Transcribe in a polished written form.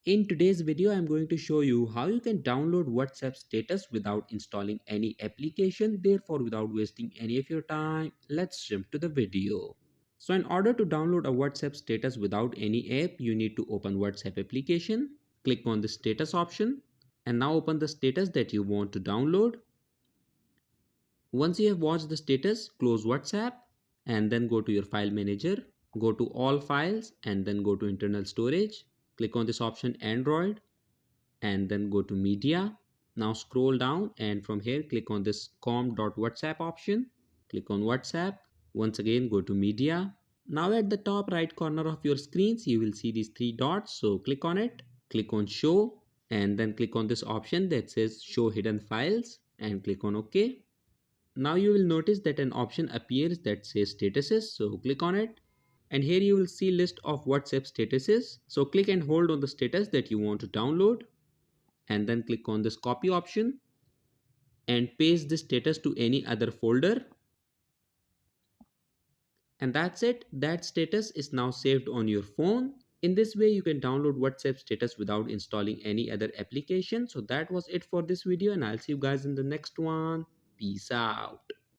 In today's video, I'm going to show you how you can download WhatsApp status without installing any application. Therefore, without wasting any of your time, let's jump to the video. So in order to download a WhatsApp status without any app, you need to open WhatsApp application, click on the status option, and now open the status that you want to download. Once you have watched the status, close WhatsApp and then go to your file manager, go to all files and then go to internal storage. Click on this option Android and then go to media. Now scroll down and from here click on this com.whatsapp option. Click on WhatsApp. Once again go to media. Now at the top right corner of your screens you will see these three dots, so click on it. Click on show and then click on this option that says show hidden files and click on OK. Now you will notice that an option appears that says statuses, so click on it. And here you will see list of WhatsApp statuses. So click and hold on the status that you want to download and then click on this copy option and paste the status to any other folder. And that's it. That status is now saved on your phone. In this way you can download WhatsApp status without installing any other application. So that was it for this video and I'll see you guys in the next one. Peace out.